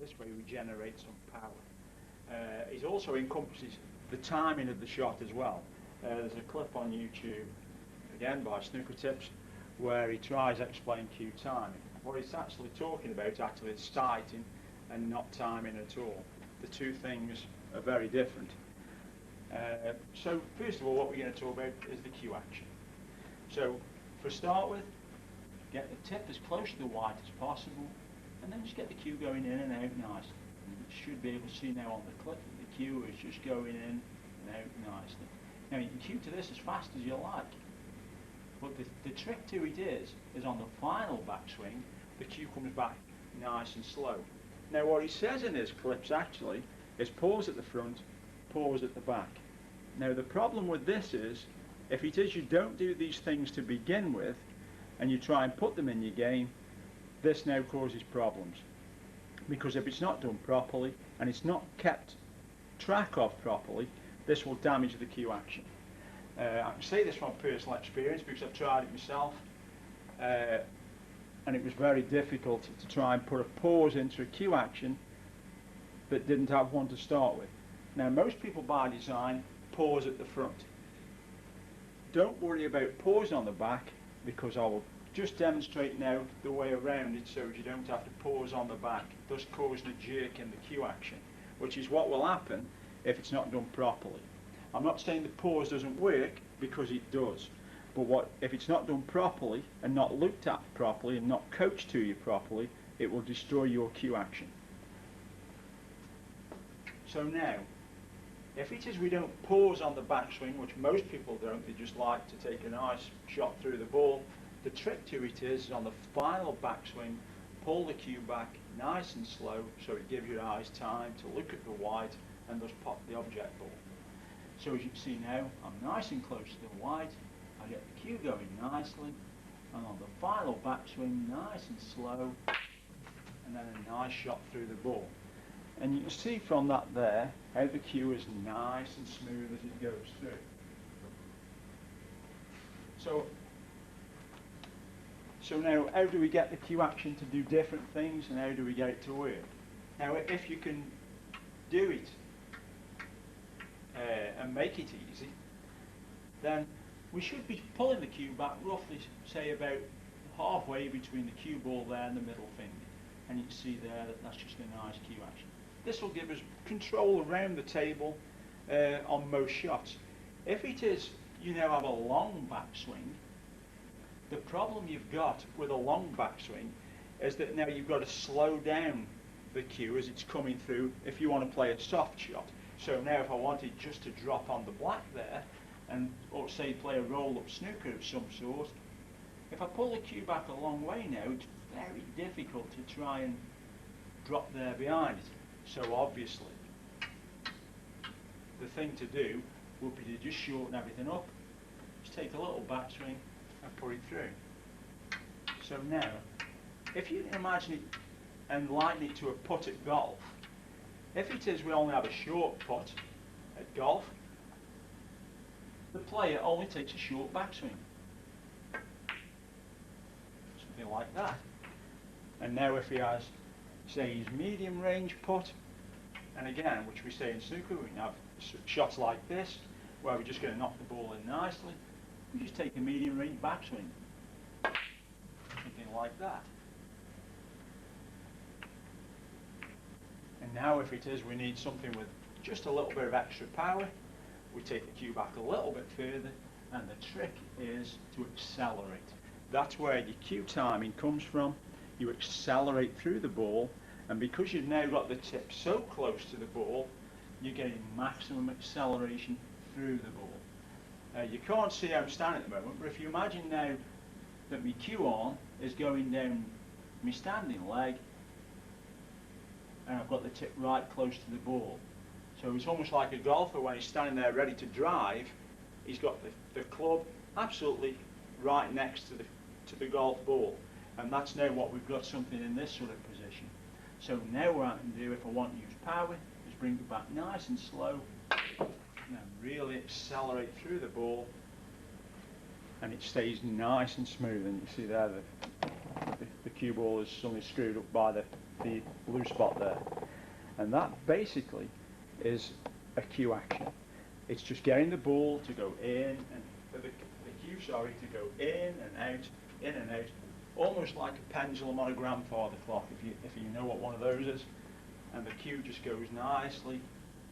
This way we generate some power. It also encompasses the timing of the shot as well. There's a clip on YouTube, again by Snooker Tips, where he tries to explain cue timing. What he's actually talking about is sighting and not timing at all. The two things are very different. So first of all, what we're going to talk about is the cue action. So for start with, get the tip as close to the white as possible, and then just get the cue going in and out nicely. You should be able to see now on the clip that the cue is just going in and out nicely. Now you can cue to this as fast as you like, but the trick to it is on the final backswing, the cue comes back nice and slow. Now what he says in his clips actually is pause at the front, pause at the back. Now the problem with this is, if it is you don't do these things to begin with, and you try and put them in your game, this now causes problems. Because if it's not done properly, and it's not kept track of properly, this will damage the cue action. I can say this from personal experience because I've tried it myself, and it was very difficult to try and put a pause into a cue action that didn't have one to start with. Now most people by design pause at the front. Don't worry about pausing on the back, because I will just demonstrate now the way around it so you don't have to pause on the back, thus causing a jerk in the cue action, which is what will happen if it's not done properly. I'm not saying the pause doesn't work, because it does, but if it's not done properly and not looked at properly and not coached to you properly, it will destroy your cue action. So now, if it is we don't pause on the backswing, which most people don't, they just like to take a nice shot through the ball, the trick to it is on the final backswing, pull the cue back nice and slow so it gives your eyes time to look at the white and thus pop the object ball. So as you can see now, I'm nice and close to the white, I get the cue going nicely, and on the final backswing, nice and slow, and then a nice shot through the ball. And you can see from that there how the cue is nice and smooth as it goes through. So now, how do we get the cue action to do different things, and how do we get it to work? Now, if you can do it and make it easy, then we should be pulling the cue back roughly, say about halfway between the cue ball there and the middle finger. And you can see there that that's just a nice cue action. This will give us control around the table on most shots. If it is, you now have a long backswing, the problem you've got with a long backswing is that now you've got to slow down the cue as it's coming through if you want to play a soft shot. So now if I wanted just to drop on the black there, or say play a roll-up snooker of some sort, if I pull the cue back a long way now, it's very difficult to try and drop there behind it. So obviously, the thing to do would be to just shorten everything up, just take a little backswing and put it through. So now, if you can imagine it and liken it to a putt at golf, if it is we only have a short putt at golf, the player only takes a short backswing. Something like that. And now if he has, say, his medium range putt, and again, which we say in snooker, we can have shots like this, where we're just going to knock the ball in nicely, we just take a medium range backswing. Something like that. And now if it is we need something with just a little bit of extra power, we take the cue back a little bit further, and the trick is to accelerate. That's where your cue timing comes from. You accelerate through the ball, and because you've now got the tip so close to the ball, you're getting maximum acceleration through the ball. You can't see how I'm standing at the moment, but if you imagine now that my cue on is going down my standing leg, and I've got the tip right close to the ball. So it's almost like a golfer when he's standing there ready to drive, he's got the club absolutely right next to the golf ball. And that's now what we've got, something in this sort of position. So now what I can do, if I want to use power, is bring it back nice and slow, and then really accelerate through the ball, and it stays nice and smooth. And you see there the cue ball is suddenly screwed up by the the blue spot there. And that basically is a cue action. It's just getting the ball to go in and the cue, sorry, to go in and out, almost like a pendulum on a grandfather clock, if you know what one of those is. And the cue just goes nicely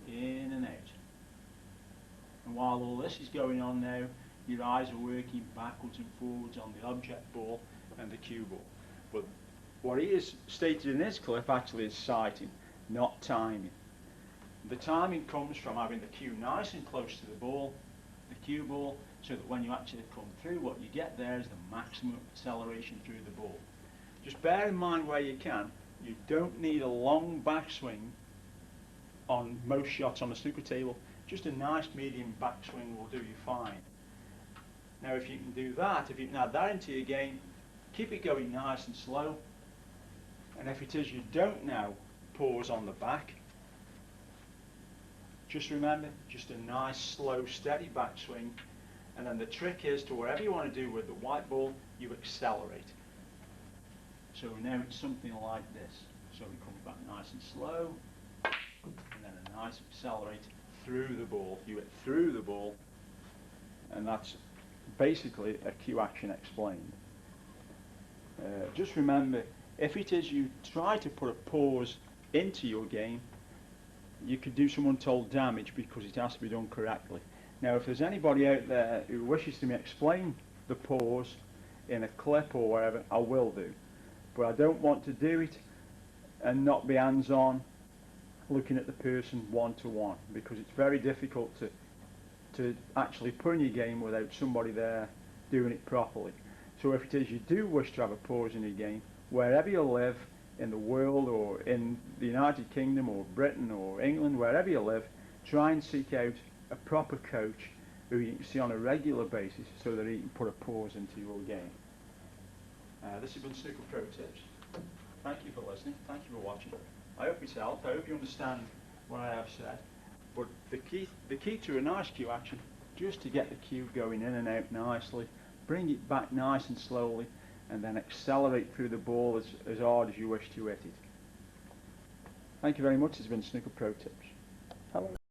in and out. And while all this is going on now, your eyes are working backwards and forwards on the object ball and the cue ball. But what he has stated in this clip actually is sighting, not timing. The timing comes from having the cue nice and close to the ball, the cue ball, so that when you actually come through, what you get there is the maximum acceleration through the ball. Just bear in mind where you can, you don't need a long backswing on most shots on the snooker table. Just a nice medium backswing will do you fine. Now if you can do that, if you can add that into your game, keep it going nice and slow. And if it is you don't now pause on the back, just remember, just a nice slow steady backswing, and then the trick is to whatever you want to do with the white ball, you accelerate. So now it's something like this. So we come back nice and slow, and then a nice accelerate through the ball. You hit through the ball, and that's basically a cue action explained. Just remember, if it is you try to put a pause into your game, you could do some untold damage because it has to be done correctly. Now if there's anybody out there who wishes to me explain the pause in a clip or wherever, I will do. But I don't want to do it and not be hands-on looking at the person one-to-one, because it's very difficult to actually put in your game without somebody there doing it properly. So if it is you do wish to have a pause in your game, wherever you live in the world, or in the United Kingdom or Britain or England, wherever you live, try and seek out a proper coach who you can see on a regular basis so that he can put a pause into your game. This has been Snooker Pro Tips. Thank you for listening. Thank you for watching. I hope it's helped. I hope you understand what I have said. But the key to a nice cue action, just to get the cue going in and out nicely, bring it back nice and slowly, and then accelerate through the ball as hard as you wish to hit it. Thank you very much. This has been Snooker Pro Tips. Hello.